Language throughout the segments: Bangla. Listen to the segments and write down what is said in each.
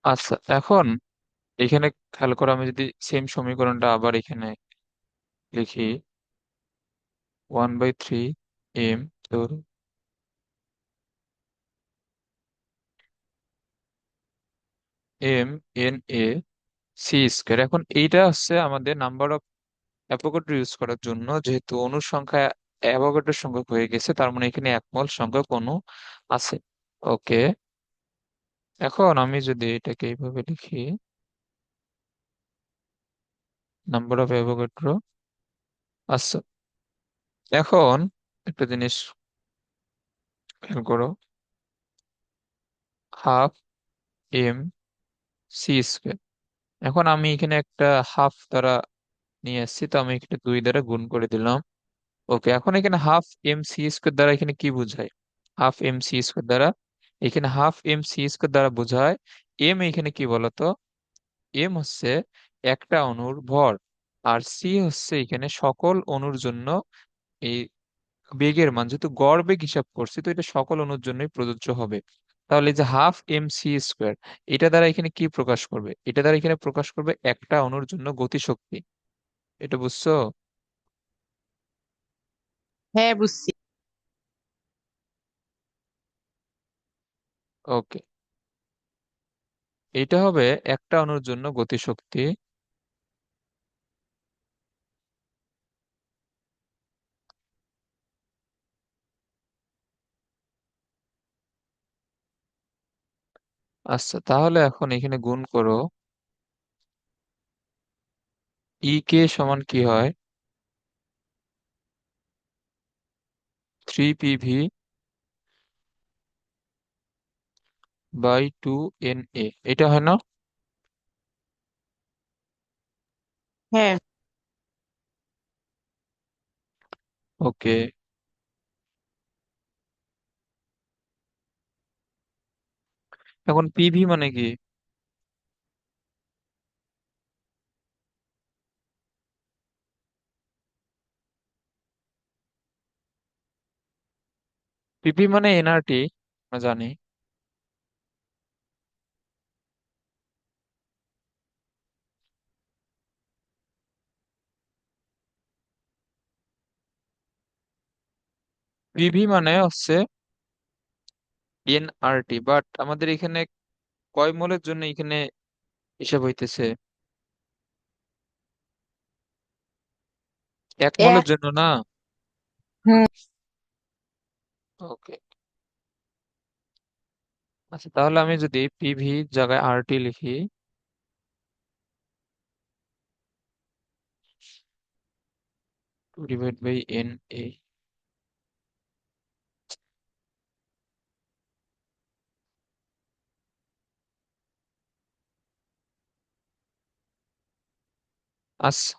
আচ্ছা, এখন এখানে খেয়াল করো, আমি যদি সেম সমীকরণটা আবার এখানে লিখি, 1/3 এম, ধরো M N A C square. এখন এইটা হচ্ছে আমাদের নাম্বার অফ অ্যাভোগাড্রো ইউজ করার জন্য, যেহেতু অণুর সংখ্যা অ্যাভোগাড্রোর সংখ্যক হয়ে গেছে, তার মানে এখানে একমল সংখ্যক অণু আছে। ওকে, এখন আমি যদি এটাকে এইভাবে লিখি, নাম্বার অফ অ্যাভোগাড্রো। আচ্ছা, এখন একটা জিনিস খেয়াল করো, হাফ এম সি স্কোয়ার। এখন আমি এখানে একটা হাফ দ্বারা নিয়ে আসছি, তো আমি এখানে 2 দ্বারা গুণ করে দিলাম। ওকে, এখন এখানে হাফ এম সি স্কোয়ার দ্বারা এখানে কি বোঝায়? হাফ এম সি স্কোয়ার দ্বারা এখানে হাফ এম সি স্কোয়ার দ্বারা বোঝায় এম, এখানে কি বলতো, এম হচ্ছে একটা অণুর ভর, আর সি হচ্ছে এখানে সকল অণুর জন্য এই বেগের মান। যেহেতু গড় বেগ হিসাব করছি, তো এটা সকল অণুর জন্যই প্রযোজ্য হবে। তাহলে এই যে হাফ এম সি স্কোয়ার, এটা দ্বারা এখানে কি প্রকাশ করবে? এটা দ্বারা এখানে প্রকাশ করবে একটা অণুর জন্য গতিশক্তি। এটা বুঝছো? হ্যাঁ, বুঝছি। ওকে, এটা হবে একটা অণুর জন্য গতিশক্তি। আচ্ছা, তাহলে এখন এখানে গুণ করো, ই কে সমান কি হয়? 3 PV বাই 2 NA, এটা হয় না? হ্যাঁ, ওকে, এখন পিভি মানে কি? পিভি মানে এনআরটি, আমরা জানি। পিভি মানে হচ্ছে এনআরটি, বাট আমাদের এখানে কয় মোলের জন্য এখানে হিসাব হইতেছে? 1 মোলের এক। জন্য না? হুম। ওকে, আচ্ছা, তাহলে আমি যদি পিভি জায়গায় আরটি লিখি, 2/NA। আচ্ছা,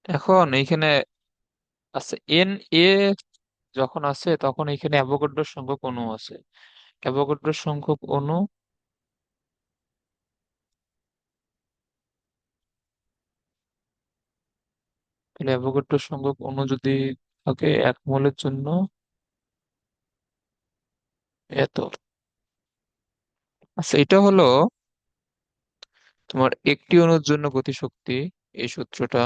এখন এইখানে, আচ্ছা, NA যখন আছে তখন এখানে অ্যাভোগাড্রোর সংখ্যক অণু আছে। অ্যাভোগাড্রোর সংখ্যক অণু, তাহলে অ্যাভোগাড্রোর সংখ্যক অণু যদি থাকে 1 মোলের জন্য এত। আচ্ছা, এটা হলো তোমার একটি অণুর জন্য গতিশক্তি, এই সূত্রটা।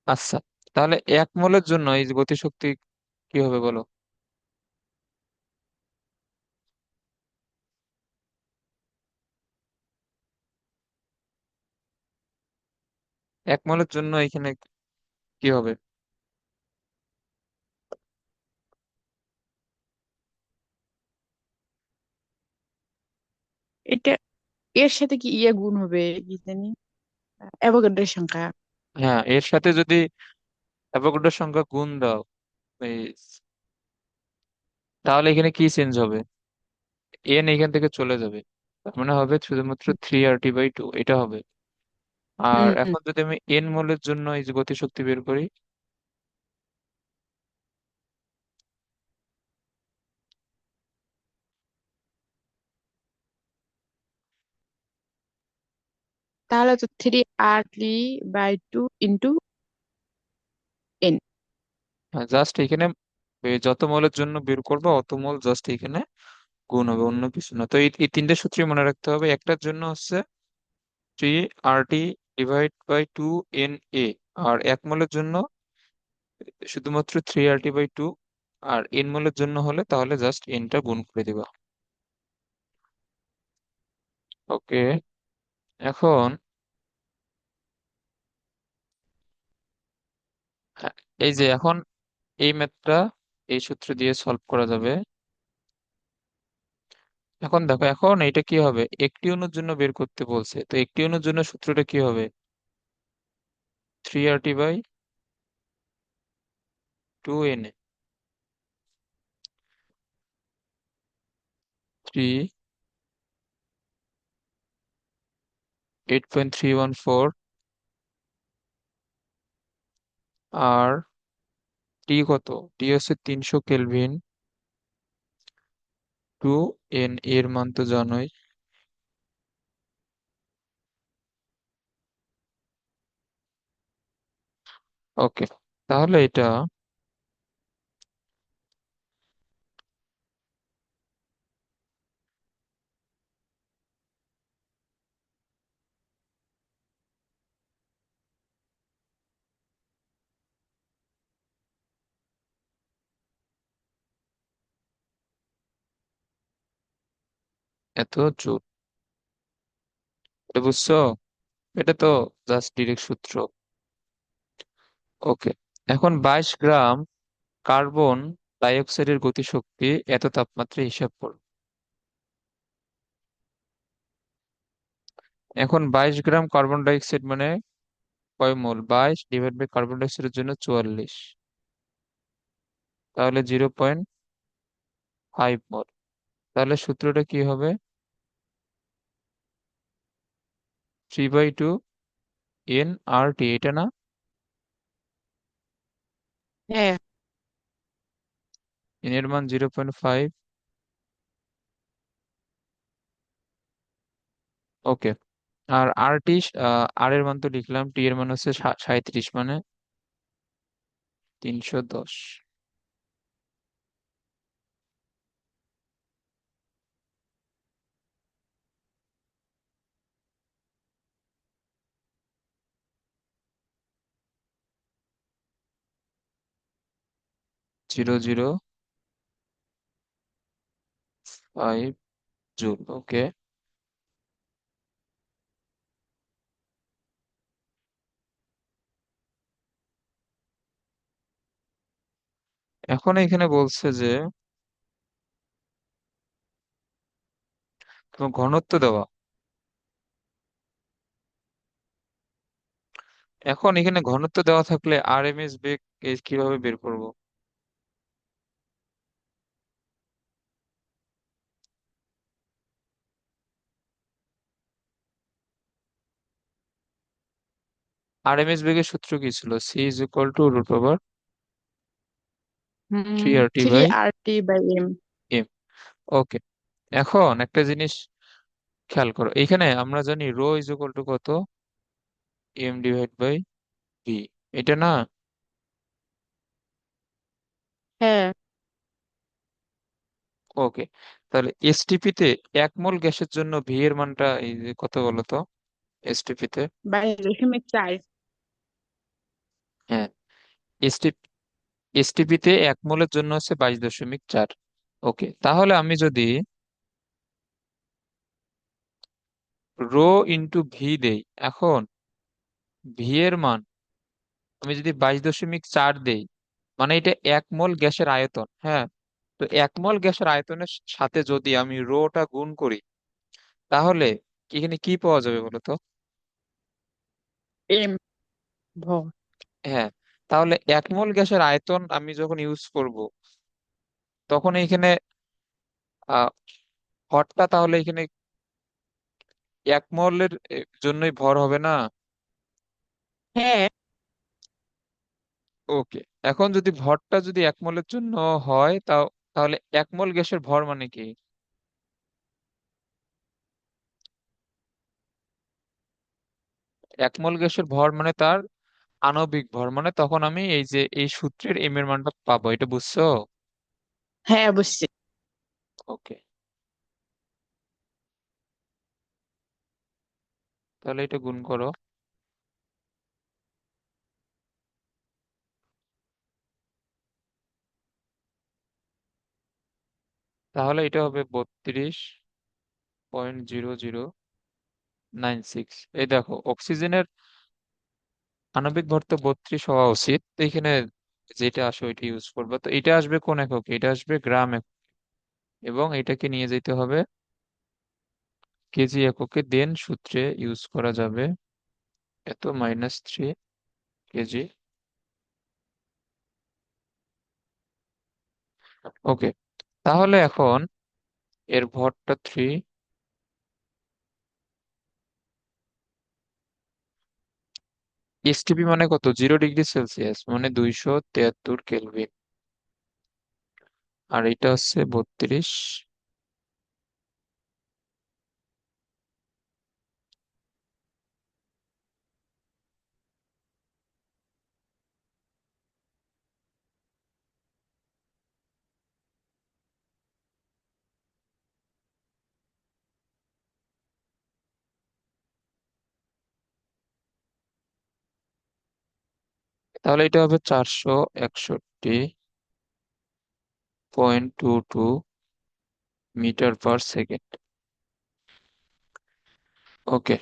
আচ্ছা, তাহলে 1 মোলের জন্য এই যে গতিশক্তি কি হবে বলো? এক মোলের জন্য এখানে কি হবে? এটা এর সাথে কি ইয়ে গুণ হবে, কি জানি, অ্যাভোগাড্রোর সংখ্যা। হ্যাঁ, এর সাথে যদি অ্যাভোগাড্রোর সংখ্যা গুণ দাও, এই, তাহলে এখানে কি চেঞ্জ হবে? এন এখান থেকে চলে যাবে, তার মানে হবে শুধুমাত্র 3RT/2, এটা হবে। আর হুম। এখন যদি আমি N মোলের জন্য এই যে গতিশক্তি বের করি, তাহলে তো 3 R T/2 × N। জাস্ট এখানে যত মোলের জন্য বের করবো অত মোল জাস্ট এখানে গুণ হবে, অন্য কিছু না। তো এই তিনটে সূত্রই মনে রাখতে হবে। একটার জন্য হচ্ছে 3 RT/2 N A, আর এক মোলের জন্য শুধুমাত্র 3 RT/2, আর এন মোলের জন্য হলে তাহলে জাস্ট এনটা গুণ করে দিবা। ওকে, এখন হ্যাঁ, এই যে এখন এই ম্যাথটা এই সূত্র দিয়ে সলভ করা যাবে। এখন দেখো, এখন এটা কি হবে, একটি অণুর জন্য বের করতে বলছে, তো একটি অণুর জন্য সূত্রটা কি হবে? 3 RT/2 N A। 8.314, আর টি কত? টি হচ্ছে 300 কেলভিন, 2 N এর মান তো জানোই। ওকে, তাহলে এটা এত জুল। এটা বুঝছো? এটা তো জাস্ট ডিরেক্ট সূত্র। ওকে, এখন 22 গ্রাম কার্বন ডাই অক্সাইডের গতিশক্তি এত তাপমাত্রায় হিসাব করো। এখন 22 গ্রাম কার্বন ডাই অক্সাইড মানে কয় মোল? 22 / কার্বন ডাই অক্সাইডের জন্য 44, তাহলে 0.5 মোল। তাহলে সূত্রটা কি হবে? 3/2 N RT, এটা না? হ্যাঁ, এন এর মান 0.5। ওকে, আর RT, আর এর মান তো লিখলাম, টি এর মান হচ্ছে 37, মানে 310। 0.005 জুল। ওকে, এখন এখানে বলছে যে তোমার ঘনত্ব দেওয়া। এখন এখানে ঘনত্ব দেওয়া থাকলে RMS বেগ কিভাবে বের করব? RMS বেগের সূত্র কি ছিল? C = three R T three by R T by M M okay, এখন একটা জিনিস খেয়াল করো, এখানে আমরা জানি ρ = কত? M/V, এটা না? হ্যাঁ, ওকে, তাহলে এসটিপি তে 1 মোল গ্যাসের জন্য ভি এর মানটা এই যে কত বলো তো? এসটিপি তে, 22.4। হ্যাঁ, এসটিপি এসটিপি তে 1 মোলের জন্য হচ্ছে 22.4। ওকে, তাহলে আমি যদি ρ × ভি দেই, এখন ভি এর মান আমি যদি 22.4 দেই, মানে এটা 1 মোল গ্যাসের আয়তন, হ্যাঁ। তো 1 মোল গ্যাসের আয়তনের সাথে যদি আমি রোটা গুণ করি, তাহলে এখানে কি পাওয়া যাবে বলো তো? এম ভর। হ্যাঁ, তাহলে 1 মোল গ্যাসের আয়তন আমি যখন ইউজ করব, তখন এখানে আহ ভরটা তাহলে এখানে 1 মোলের জন্যই ভর হবে না? হ্যাঁ, ওকে, এখন যদি ভরটা যদি 1 মোলের জন্য হয়, তাহলে 1 মোল গ্যাসের ভর মানে কি? এক মোল গ্যাসের ভর মানে তার আণবিক ভর, মানে তখন আমি এই যে এই সূত্রের এম এর মানটা পাবো, এটা বুঝছো? হ্যাঁ, বুঝছি। ওকে, তাহলে এটা গুণ করো। তাহলে এটা হবে 32.0096। এই দেখো, অক্সিজেনের আণবিক ভর তো 32 হওয়া উচিত, তো এখানে যেটা আসে ওইটা ইউজ করবো। তো এটা আসবে কোন এককে? এটা আসবে গ্রাম একক, এবং এটাকে নিয়ে যেতে হবে কেজি এককে, দেন সূত্রে ইউজ করা যাবে এত -3 কেজি। ওকে, তাহলে এখন এর ভরটা 3। এসটিপি মানে কত? 0 ডিগ্রি সেলসিয়াস, মানে 273 কেলভিন। আর এটা হচ্ছে 32। তাহলে এটা হবে 461.22 মিটার পার সেকেন্ড। ওকে।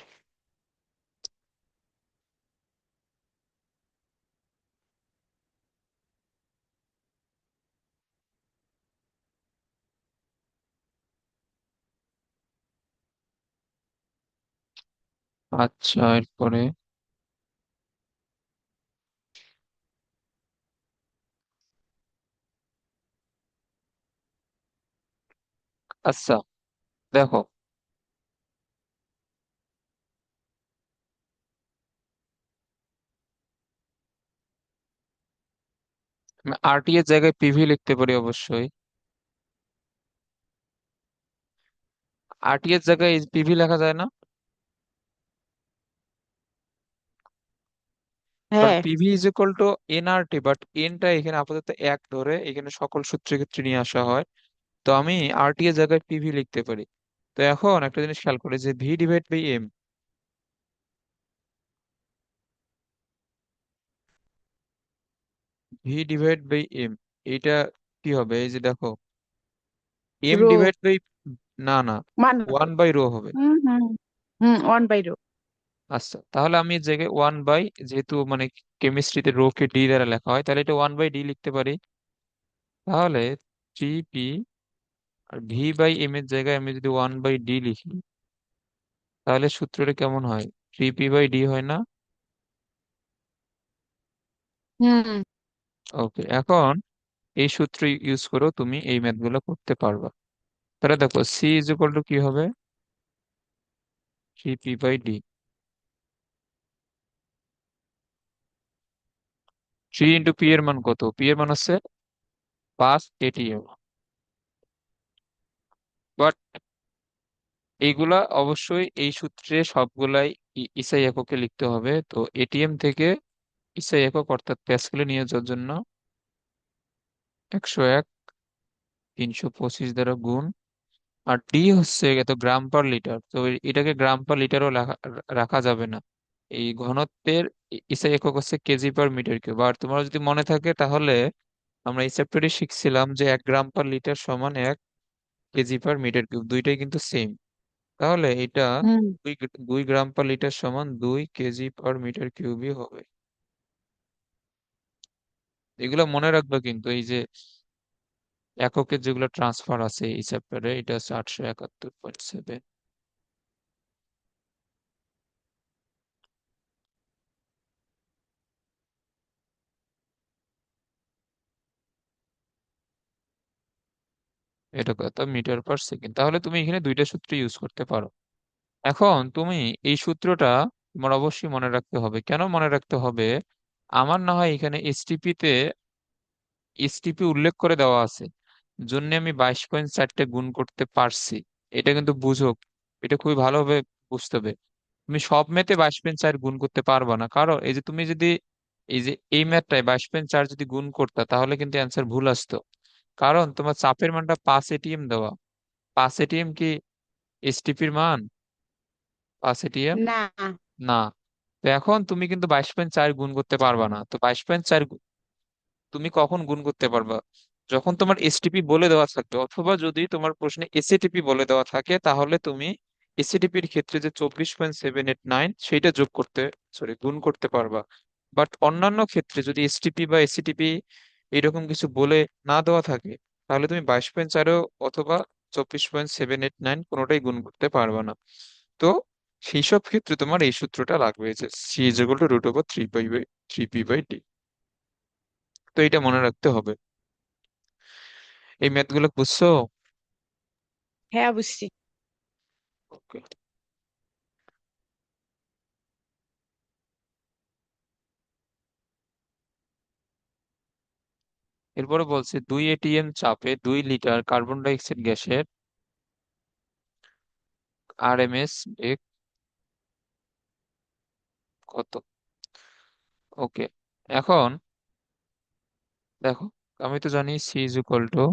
আচ্ছা, এরপরে আচ্ছা, দেখো, আমি আরটি এর জায়গায় পিভি লিখতে পারি অবশ্যই। আরটি এর জায়গায় পিভি লেখা যায় না? কারণ হ্যাঁ। PV is equal to nRT, but এনটা এখানে আপাতত এক ধরে এখানে সকল সূত্রের ক্ষেত্রে নিয়ে আসা হয়। তো আমি আরটি এর জায়গায় পিভি লিখতে পারি। তো এখন একটা জিনিস খেয়াল করে, যে V divide by M, V divide by M, এইটা কি হবে? এই যে দেখো, এম রো। ডিভাইড বাই, না না, মান। 1/ρ হবে। হুম, হুম। হুম, 1/ρ। আচ্ছা, তাহলে আমি এই জায়গায় 1/, যেহেতু মানে কেমিস্ট্রিতে রো কে ডি দ্বারা লেখা হয়, তাহলে এটা 1/d লিখতে পারি। তাহলে 3p, R V by M এর জায়গায় আমি যদি 1/d লিখি, তাহলে সূত্রটা কেমন হয়? 3p/d হয় না? হুম, ওকে, এখন এই সূত্র ইউজ করো, তুমি এই ম্যাথ গুলো করতে পারবা। তাহলে দেখো, সি ইজ ইকুয়াল টু কি হবে? 3p/d। 3 × p এর মান কত? পি এর মান হচ্ছে 5 atm। বাট এইগুলা অবশ্যই এই সূত্রে সবগুলাই ইসাই এককে লিখতে হবে। তো এটিএম থেকে ইসাই একক অর্থাৎ প্যাসকেলে নিয়ে যাওয়ার জন্য 101 325 দ্বারা গুণ। আর ডি হচ্ছে এত গ্রাম পার লিটার, তো এটাকে গ্রাম পার লিটারও রাখা যাবে না। এই ঘনত্বের ইসাই একক হচ্ছে কেজি পার মিটার কিউব। আর তোমার যদি মনে থাকে, তাহলে আমরা এই চ্যাপ্টারে শিখছিলাম যে 1 গ্রাম পার লিটার সমান 1 কেজি পার মিটার কিউব, দুইটাই কিন্তু সেম। তাহলে এটা হুম, 2 গ্রাম পার লিটার সমান 2 কেজি পার মিটার কিউবই হবে। এগুলো মনে রাখবে কিন্তু, এই যে এককের যেগুলো ট্রান্সফার আছে এই চ্যাপ্টারে, এটা হচ্ছে 871.7। এটা কত? Metre per second. তাহলে তুমি এখানে দুইটা সূত্র ইউজ করতে পারো। এখন তুমি এই সূত্রটা তোমার অবশ্যই মনে রাখতে হবে। কেন মনে রাখতে হবে? আমার না হয় এখানে এসটিপি উল্লেখ করে দেওয়া আছে, জন্য আমি 22.4 গুণ করতে পারছি। এটা কিন্তু বুঝো, এটা খুবই ভালোভাবে বুঝতে হবে। তুমি সব ম্যাথে 22.4 গুণ করতে পারবা না, কারণ এই যে তুমি যদি এই যে এই ম্যাথটায় 22.4 যদি গুণ করতা তাহলে কিন্তু অ্যান্সার ভুল আসতো। কারণ তোমার চাপের মানটা 5 ATM দেওয়া। 5 ATM কি এসটিপির মান? 5 ATM না। না। তো এখন তুমি কিন্তু 22.4 গুণ করতে পারবা না। তো 22.4 তুমি কখন গুণ করতে পারবা? যখন তোমার এসটিপি বলে দেওয়া থাকবে, অথবা যদি তোমার প্রশ্নে এসএটিপি বলে দেওয়া থাকে, তাহলে তুমি এসএটিপির ক্ষেত্রে যে 24.789 সেইটা যোগ করতে, সরি, গুণ করতে পারবা। বাট অন্যান্য ক্ষেত্রে যদি এসটিপি বা এসএটিপি এরকম কিছু বলে না দেওয়া থাকে, তাহলে তুমি 22.4 অথবা 24.789 কোনোটাই গুণ করতে পারবা না। তো সেই সব ক্ষেত্রে তোমার এই সূত্রটা লাগবে, যে C is equal to root over 3 P by D. তো এটা মনে রাখতে হবে। এই ম্যাথ গুলো বুঝছো? হ্যাঁ, বুঝছি। ওকে। এরপরে বলছে 2 ATM চাপে 2 লিটার কার্বন ডাই অক্সাইড গ্যাসের আরএমএস বেগ কত? ওকে, এখন দেখো, আমি তো জানি C is equal two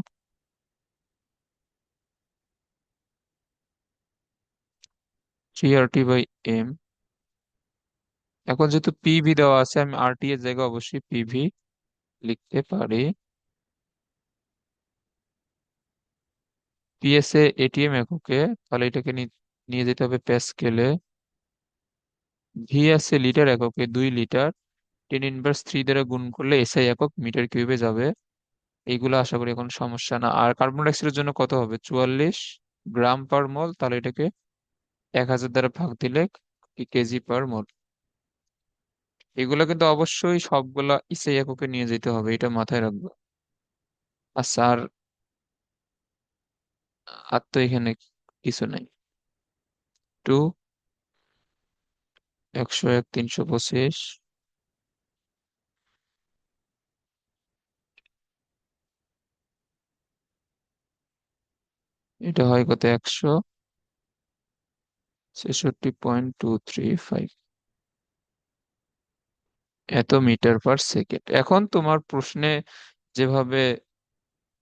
3 RT/m। এখন যেহেতু পিভি দেওয়া আছে, আমি আরটি এর জায়গায় অবশ্যই পিভি লিখতে পারি। পিএসএ এটিএম এককে, তাহলে এটাকে নিয়ে যেতে হবে প্যাসকেলে। ভি আছে লিটার এককে, 2 লিটার। 10⁻³ দ্বারা গুণ করলে এসআই একক মিটার কিউবে যাবে। এইগুলো আশা করি কোনো সমস্যা না। আর কার্বন ডাইঅক্সাইডের জন্য কত হবে? 44 গ্রাম পার মোল, তাহলে এটাকে 1000 দ্বারা ভাগ দিলে কেজি পার মোল। এগুলো কিন্তু অবশ্যই সবগুলা ইসে এককে নিয়ে যেতে হবে, এটা মাথায় রাখবো। আচ্ছা, আর আর তো এখানে কিছু নাই। 2 101 325, এটা হয় কত? 166.235, এত মিটার পার সেকেন্ড। এখন তোমার প্রশ্নে যেভাবে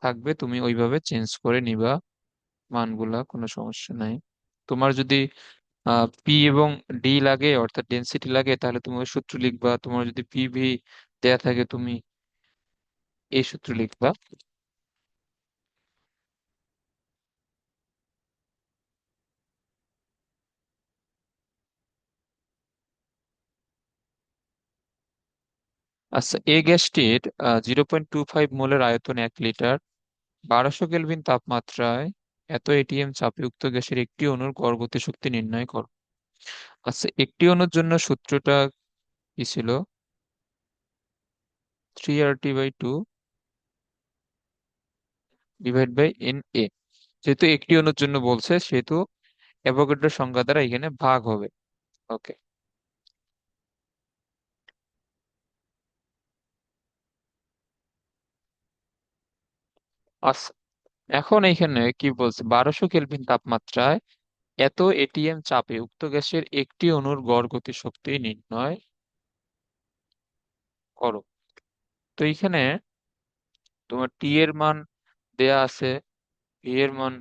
থাকবে তুমি ওইভাবে চেঞ্জ করে নিবা মানগুলা, কোনো সমস্যা নাই। তোমার যদি পি এবং ডি লাগে, অর্থাৎ ডেনসিটি লাগে, তাহলে তুমি ওই সূত্র লিখবা। তোমার যদি পিভি দেয়া থাকে, তুমি এই সূত্র লিখবা। আচ্ছা, এই গ্যাসটির 0.25 মোলের আয়তন 1 লিটার। 1200 কেলভিন তাপমাত্রায় এত এটিএম চাপে উক্ত গ্যাসের একটি অণুর গড় গতি শক্তি নির্ণয় করো। আচ্ছা, একটি অণুর জন্য সূত্রটা কি ছিল? 3 RT/2 ডিভাইড বাই NA। যেহেতু একটি অণুর জন্য বলছে, সেহেতু অ্যাভোগাড্রো সংখ্যা দ্বারা এখানে ভাগ হবে। ওকে। আচ্ছা, এখন এইখানে কি বলছে? 1200 কেলভিন তাপমাত্রায় এত এটিএম চাপে উক্ত গ্যাসের একটি অণুর গড় গতি শক্তি নির্ণয় করো। তো এইখানে তোমার টি এর মান দেয়া আছে, ভি এর মান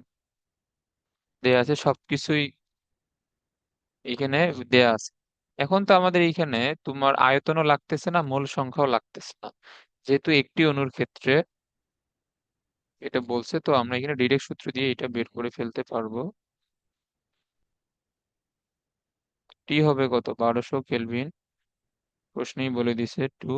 দেয়া আছে, সবকিছুই এখানে দেয়া আছে। এখন তো আমাদের এইখানে তোমার আয়তনও লাগতেছে না, মোল সংখ্যাও লাগতেছে না, যেহেতু একটি অণুর ক্ষেত্রে এটা বলছে। তো আমরা এখানে ডিরেক্ট সূত্র দিয়ে এটা বের করে ফেলতে পারবো। টি হবে কত? 1200 কেলভিন, প্রশ্নেই বলে দিছে 2।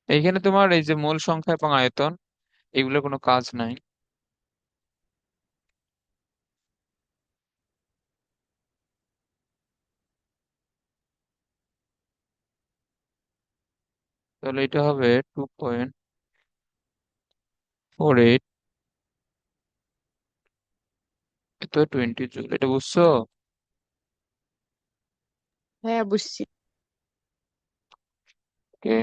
এইখানে তোমার এই যে মোল সংখ্যা এবং আয়তন, এগুলোর কোনো কাজ নাই। তাহলে এটা হবে 2.48, এত 20 জুল। এটা বুঝছো? হ্যাঁ, বুঝছি। ওকে।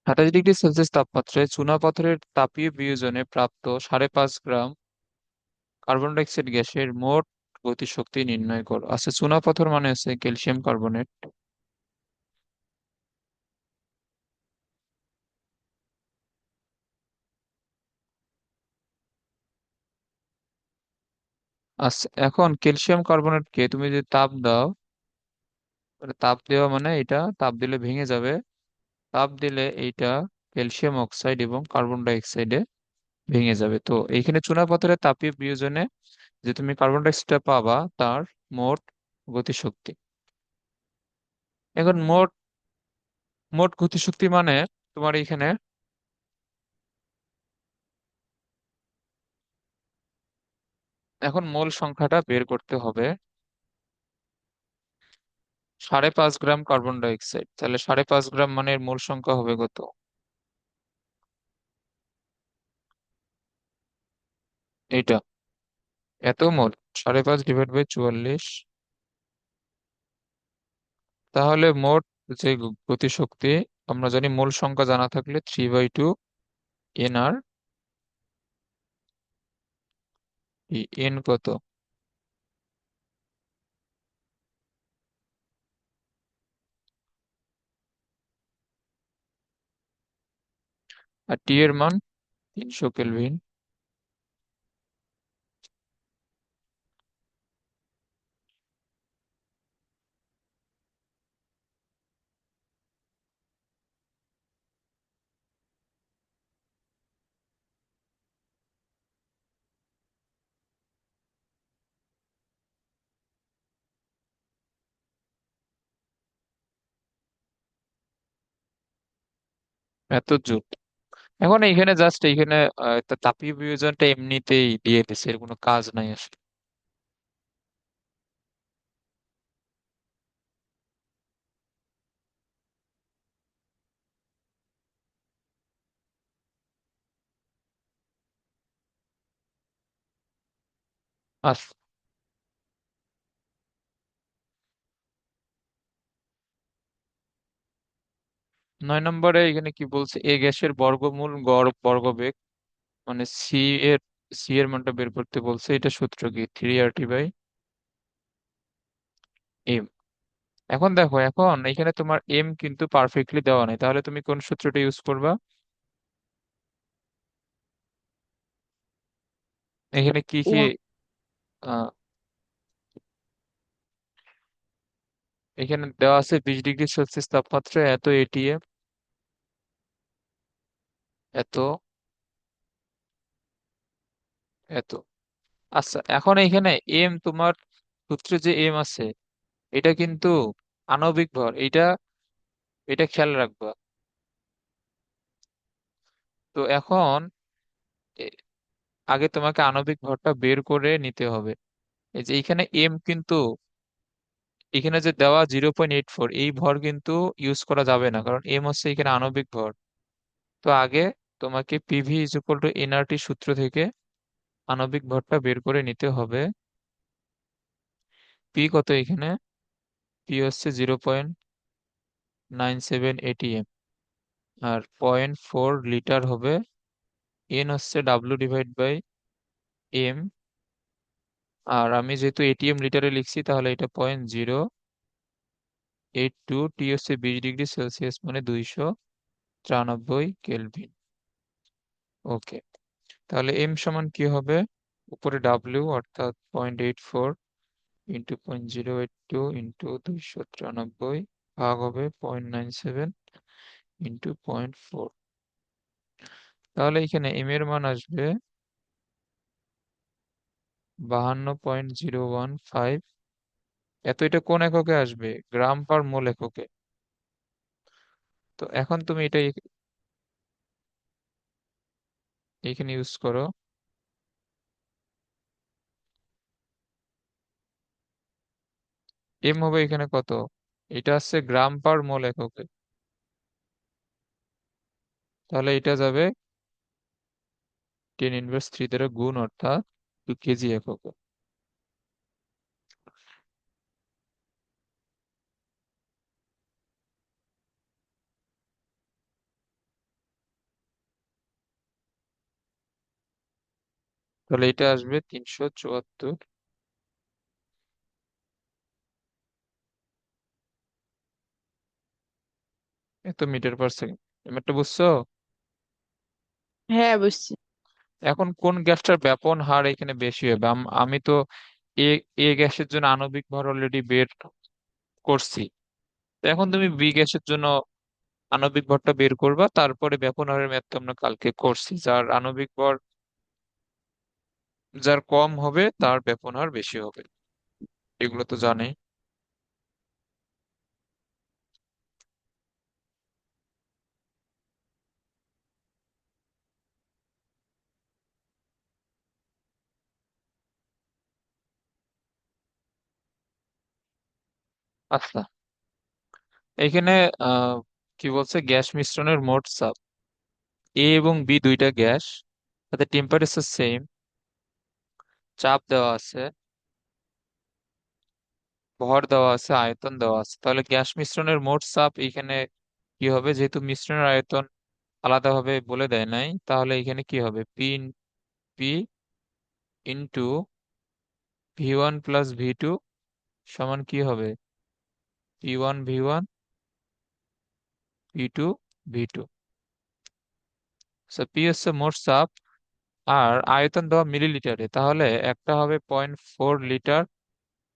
+28°C তাপমাত্রায় চুনাপাথরের তাপীয় বিয়োজনে প্রাপ্ত 5.5 গ্রাম কার্বন ডাই অক্সাইড গ্যাসের মোট গতিশক্তি নির্ণয় করো। আচ্ছা, চুনাপাথর মানে হচ্ছে ক্যালসিয়াম কার্বনেট। আচ্ছা, এখন ক্যালসিয়াম কার্বনেটকে তুমি যদি তাপ দাও, মানে তাপ দেওয়া মানে এটা তাপ দিলে ভেঙে যাবে। তাপ দিলে এইটা ক্যালসিয়াম অক্সাইড এবং কার্বন ডাই অক্সাইডে ভেঙে যাবে। তো এইখানে চুনাপাথরের তাপীয় বিয়োজনে যে তুমি কার্বন ডাই অক্সাইডটা পাবা তার মোট গতিশক্তি। এখন মোট মোট গতিশক্তি মানে তোমার এখানে এখন মোল সংখ্যাটা বের করতে হবে। 5.5 গ্রাম কার্বন ডাই অক্সাইড, তাহলে 5.5 গ্রাম মানে এর মোল সংখ্যা হবে কত? এটা এত মোল, 5.5 ÷ 44। তাহলে মোট যে গতিশক্তি, আমরা জানি মোল সংখ্যা জানা থাকলে 3/2 NR। এই এন কত? আর টি এর মান 300 কেলভিন। এত জুল। এখন এইখানে জাস্ট এইখানে তাপীয় বিয়োজনটা এমনিতেই দিয়ে দিছে, এর কোনো কাজ নাই আসলে। আর 9 নম্বরে এখানে কি বলছে, এ গ্যাসের বর্গমূল গড় বর্গবেগ, মানে সি এর মানটা বের করতে বলছে। এটা সূত্র কি? 3 RT/M। এখন দেখো, এখন এখানে তোমার এম কিন্তু পারফেক্টলি দেওয়া নাই, তাহলে তুমি কোন সূত্রটা ইউজ করবা? এখানে কি কি ওয়ান। আহ, এখানে দেওয়া আছে 20°C তাপমাত্রায় এত এটিএম, এত, এত। আচ্ছা, এখন এখানে এম তোমার সূত্রে যে এম আছে এটা কিন্তু আণবিক ভর, এটা এটা খেয়াল রাখবা। তো এখন এ- আগে তোমাকে আণবিক ভরটা বের করে নিতে হবে। এই যে এখানে এম কিন্তু, এখানে যে দেওয়া 0.84, এই ভর কিন্তু ইউজ করা যাবে না, কারণ এম হচ্ছে এখানে আণবিক ভর। তো আগে তোমাকে PV is equal to nRT সূত্র থেকে আণবিক ভরটা বের করে নিতে হবে। পি কত এখানে? পি হচ্ছে 0.97 ATM, আর 0.4 লিটার হবে। এন হচ্ছে W/M। আর আমি যেহেতু এটিএম লিটারে লিখছি, তাহলে এটা 0.02। টি হচ্ছে 20°C, মানে 293 কেলভিন। ওকে, তাহলে এম সমান কি হবে? উপরে ডাব্লিউ অর্থাৎ 0.84 × 10^-2 ভাগ হবে 0.97 × 0.4। তাহলে এখানে এম এর মান আসবে 52.015। এত, এটা কোন এককে আসবে? গ্রাম পার মোল এককে। তো এখন তুমি এটা এখানে ইউজ করো। এম হবে এখানে কত? এটা হচ্ছে গ্রাম পার মোল এককে। তাহলে এটা যাবে 10^3 দ্বারা গুণ, অর্থাৎ 2 কেজি এককে। তাহলে এটা আসবে 374 এত মিটার পার সেকেন্ড। এবারটা বুঝছো? হ্যাঁ, বুঝছি। এখন কোন গ্যাসটার ব্যাপন হার এখানে বেশি হবে? আমি তো এ এ গ্যাসের জন্য আণবিক ভর অলরেডি বের করছি। তো এখন তুমি বি গ্যাসের জন্য আণবিক ভরটা বের করবা, তারপরে ব্যাপন হারের ম্যাথ তো আমরা কালকে করছি। যার আণবিক ভর যার কম হবে তার ব্যাপন হার বেশি হবে, এগুলো তো জানেই। আচ্ছা, এখানে আহ কি বলছে, গ্যাস মিশ্রণের মোট চাপ। এ এবং বি দুইটা গ্যাস, তাদের টেম্পারেচার সেম, চাপ দেওয়া আছে, ভর দেওয়া আছে, আয়তন দেওয়া আছে। তাহলে গ্যাস মিশ্রণের মোট চাপ এখানে কি হবে? যেহেতু মিশ্রণের আয়তন আলাদাভাবে বলে দেয় নাই, তাহলে এখানে কি হবে? P into V 1 plus V 2 সমান কি হবে? P 1 V 1 P 2 V 2। P হচ্ছে মোট চাপ, আর আয়তন দেওয়া মিলিলিটারে, তাহলে একটা হবে 0.4 লিটার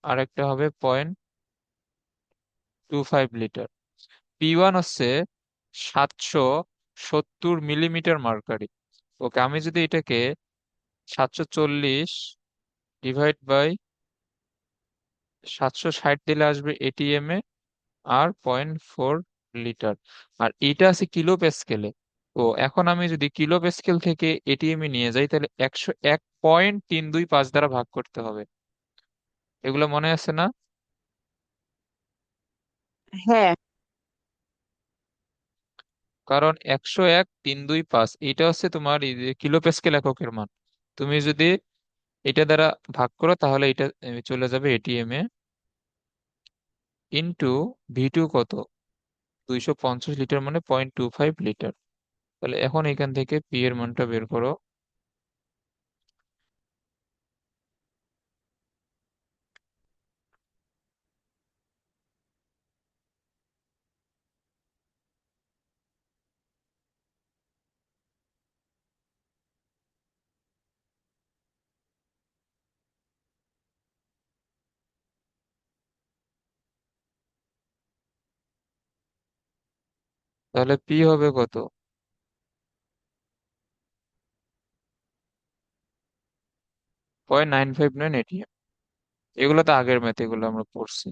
আর একটা হবে 0.25 লিটার। পি 1 হচ্ছে 770 মিলিমিটার মার্কারি। ওকে, আমি যদি এটাকে 740 ডিভাইড বাই 760 দিলে আসবে এটিএম এ, আর 0.4 লিটার। আর এটা আছে কিলো প্যাসকেলে। তো এখন আমি যদি কিলো প্যাসকেল থেকে এটিএম এ নিয়ে যাই, তাহলে 101.325 দ্বারা ভাগ করতে হবে। এগুলো মনে আছে না? হ্যাঁ, কারণ 101.325 এটা হচ্ছে তোমার এই যে কিলো প্যাসকেল এককের মান। তুমি যদি এটা দ্বারা ভাগ করো, তাহলে এটা চলে যাবে এটিএম এ। ইন্টু ভি 2 কত? 250 লিটার, মানে 0.25 লিটার। তাহলে এখন এখান থেকে পি এর মানটা বের করো। তাহলে পি হবে কত? 0.959 এটিএম। এগুলো তো আগের ম্যাথ, এগুলো আমরা পড়ছি।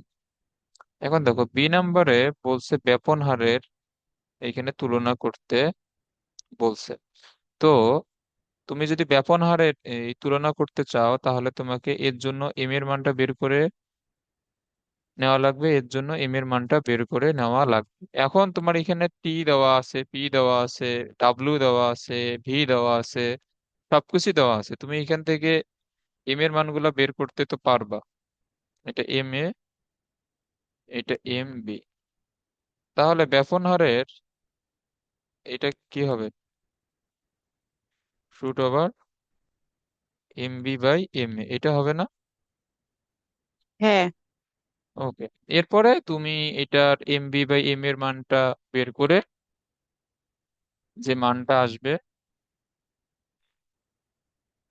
এখন দেখো বি নাম্বারে বলছে ব্যাপন হারের এখানে তুলনা করতে বলছে। তো তুমি যদি ব্যাপন হারের এই তুলনা করতে চাও, তাহলে তোমাকে এর জন্য এম এর মানটা বের করে নেওয়া লাগবে, এর জন্য এম এর মানটা বের করে নেওয়া লাগবে। এখন তোমার এখানে টি দেওয়া আছে, পি দেওয়া আছে, ডাব্লিউ দেওয়া আছে, ভি দেওয়া আছে, সবকিছু দেওয়া আছে। তুমি এখান থেকে এম এর মানগুলো বের করতে তো পারবা। এটা এম এ, এটা এম বি। তাহলে ব্যাপন হারের এটা কি হবে? √Over M B by M A, এটা হবে না? হ্যাঁ, ওকে, এরপরে তুমি এটার এম বি বাই এম এর মানটা বের করে যে মানটা আসবে,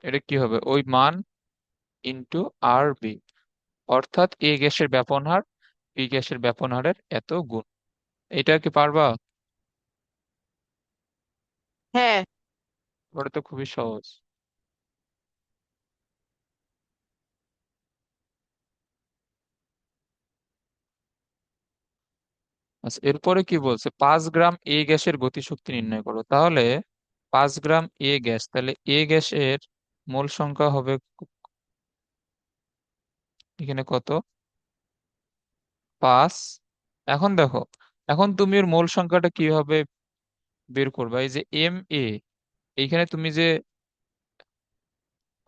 এটা কি হবে? ওই মান ইন্টু আর বি, অর্থাৎ এ গ্যাসের ব্যাপন হার বি গ্যাসের ব্যাপন হারের এত গুণ। এটা কি পারবা? হ্যাঁ। ওটা তো খুবই সহজ। আচ্ছা, এরপরে কি বলছে? 5 গ্রাম এ গ্যাসের গতিশক্তি নির্ণয় করো। তাহলে 5 গ্রাম এ গ্যাস, তাহলে এ গ্যাসের মোল সংখ্যা হবে এখানে কত? 5। এখন দেখো, এখন তুমি এর মোল সংখ্যাটা কিভাবে বের করবা? এই যে এম এ, এইখানে তুমি যে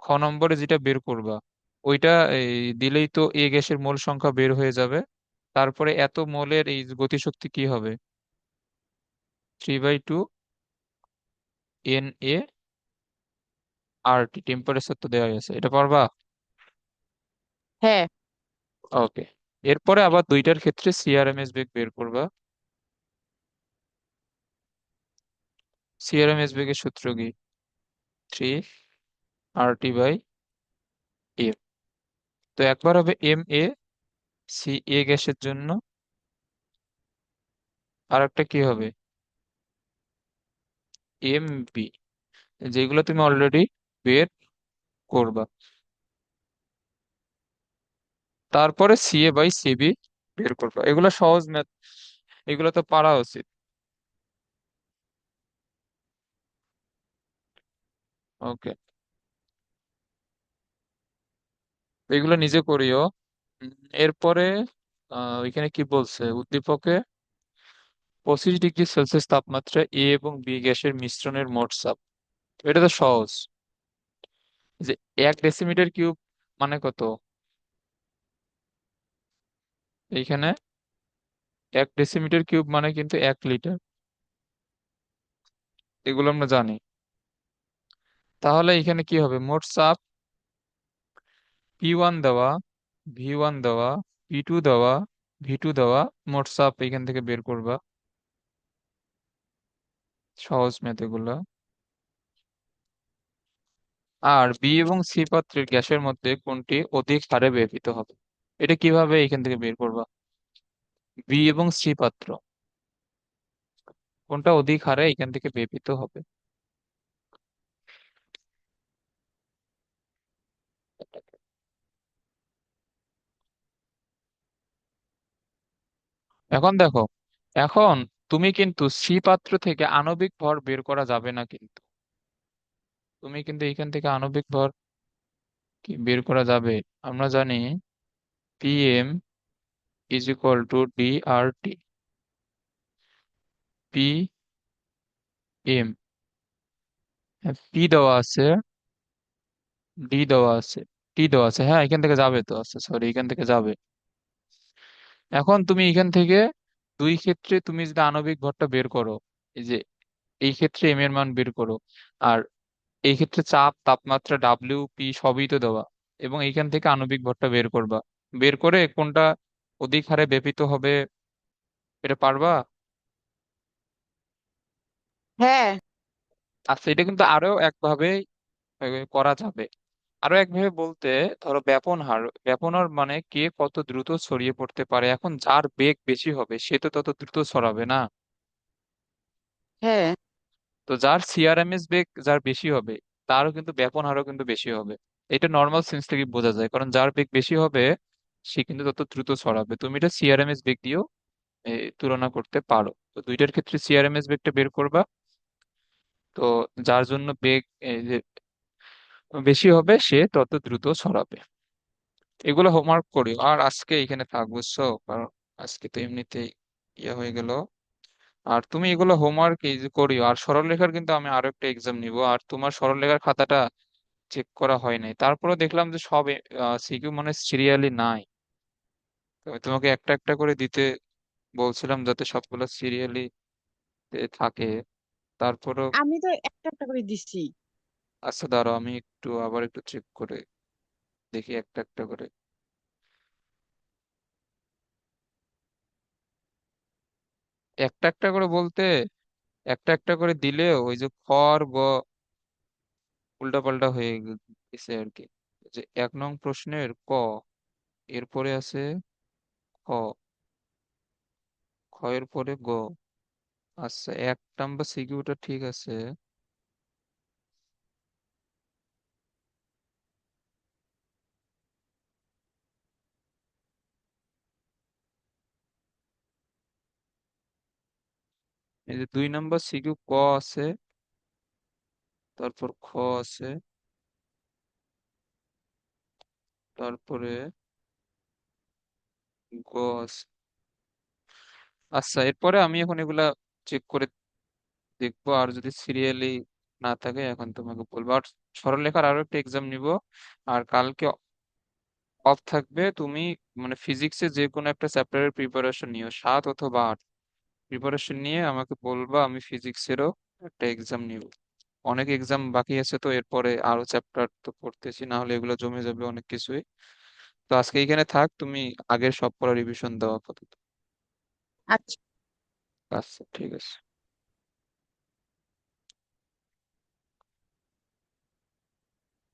খ নম্বরে যেটা বের করবা, ওইটা এই দিলেই তো এ গ্যাসের মোল সংখ্যা বের হয়ে যাবে। তারপরে এত মোলের এই গতিশক্তি কি হবে? 3/2 N A R T temperature তো দেওয়াই আছে, এটা পারবা? হ্যাঁ। ওকে। এরপরে আবার দুইটার ক্ষেত্রে সিআরএমএস বেগ বের করবা। সিআরএমএস বেগের সূত্র কি? 3 RT/m। তো একবার হবে MA, CA গ্যাসের জন্য, আর একটা কি হবে? MB, যেগুলো তুমি অলরেডি বের করবা। তারপরে CA/CB বের করবা। এগুলো সহজ ম্যাথ, এগুলো তো পারা উচিত। ওকে, এগুলো নিজে করিও। উম, এরপরে এখানে কি বলছে, উদ্দীপকে 25°C তাপমাত্রায় এ এবং বি গ্যাসের মিশ্রণের মোট চাপ। এটা তো সহজ। যে 1 ডেসিমিটার কিউব মানে কত? এইখানে 1 ডেসিমিটার কিউব মানে কিন্তু 1 লিটার, এগুলো আমরা জানি। তাহলে এখানে কি হবে, মোট চাপ P1 দেওয়া, V1 দেওয়া, P2 দেওয়া, V2 দেওয়া, মোট চাপ এখান থেকে বের করবা। সহজ ম্যাথ এগুলো। আর বি এবং সি পাত্রের গ্যাসের মধ্যে কোনটি অধিক হারে ব্যাপিত হবে, এটা কিভাবে এখান থেকে বের করবা? বি এবং সি পাত্র কোনটা অধিক হারে এখান থেকে ব্যাপিত হবে? এখন দেখো, এখন তুমি কিন্তু সি পাত্র থেকে আণবিক ভর বের করা যাবে না কিন্তু। তুমি কিন্তু এখান থেকে আণবিক ভর কি বের করা যাবে? আমরা জানি Pm = DRT। Pm, পি দেওয়া আছে, ডি দেওয়া আছে, টি দেওয়া আছে, হ্যাঁ এখান থেকে যাবে তো, আচ্ছা সরি, এখান থেকে যাবে। এখন তুমি এখান থেকে দুই ক্ষেত্রে তুমি যদি আণবিক ভরটা বের করো, এই যে এই ক্ষেত্রে এম এর মান বের করো, আর এই ক্ষেত্রে চাপ, তাপমাত্রা, WP সবই তো দেওয়া, এবং এইখান থেকে আণবিক ভরটা বের করবা। বের করে কোনটা অধিক হারে ব্যাপিত হবে, এটা পারবা? হ্যাঁ। আচ্ছা, এটা কিন্তু আরো একভাবে করা যাবে। আরো একভাবে বলতে, ধরো ব্যাপন হার, ব্যাপন হার মানে কে কত দ্রুত ছড়িয়ে পড়তে পারে। এখন যার বেগ বেশি হবে সে তো তত দ্রুত ছড়াবে না। হ্যাঁ। তো যার সিআরএমএস বেগ যার বেশি হবে, তারও কিন্তু ব্যাপন হারও কিন্তু বেশি হবে। এটা নর্মাল সেন্স থেকে বোঝা যায়, কারণ যার বেগ বেশি হবে সে কিন্তু তত দ্রুত ছড়াবে। তুমি এটা সিআরএমএস বেগ দিয়েও তুলনা করতে পারো। তো দুইটার ক্ষেত্রে সিআরএমএস বেগটা বের করবা। তো যার জন্য বেগ যে বেশি হবে সে তত দ্রুত ছড়াবে। এগুলো হোমওয়ার্ক করিও। আর আজকে এখানে থাক, বুঝছো? কারণ আজকে তো এমনিতেই ইয়ে হয়ে গেল। আর তুমি এগুলো হোমওয়ার্ক এই যে করিও। আর সরলরেখার কিন্তু আমি আরো একটা এক্সাম নিব, আর তোমার সরলরেখার খাতাটা চেক করা হয় নাই, তারপরে দেখলাম যে সব সিকিউ মানে সিরিয়ালি নাই। তো আমি তোমাকে একটা একটা করে দিতে বলছিলাম যাতে সবগুলো সিরিয়ালি থাকে। তারপরও আমি তো একটা একটা করে দিচ্ছি। আচ্ছা দাঁড়াও, আমি একটু আবার একটু চেক করে দেখি একটা একটা করে। একটা একটা করে বলতে, একটা একটা করে দিলে ওই যে খ আর গ উল্টা পাল্টা হয়ে গেছে আর কি। যে 1 নং প্রশ্নের ক, এরপরে আছে খ, খ এর পরে গ। আচ্ছা, 1 নাম্বার সিকিউটা ঠিক আছে। এই যে 2 নাম্বার সিকিউ ক আছে, তারপর খ আছে, তারপরে গ আছে। আচ্ছা, এরপরে আমি এখন এগুলা চেক করে দেখবো, আর যদি সিরিয়ালি না থাকে এখন তোমাকে বলবো। আর সরলরেখার আরো একটা এক্সাম নিব। আর কালকে অফ থাকবে। তুমি মানে ফিজিক্সে যে কোনো একটা চ্যাপ্টারের প্রিপারেশন নিও, 7 অথবা 8 প্রিপারেশন নিয়ে আমাকে বলবা, আমি ফিজিক্সেরও একটা এক্সাম নিব। অনেক এক্সাম বাকি আছে, তো এরপরে আরো চ্যাপ্টার তো পড়তেছি, না হলে এগুলো জমে যাবে অনেক কিছুই। তো আজকে এইখানে থাক, তুমি আগের সব পড়া রিভিশন দাও আপাতত। আচ্ছা। আচ্ছা, ঠিক আছে।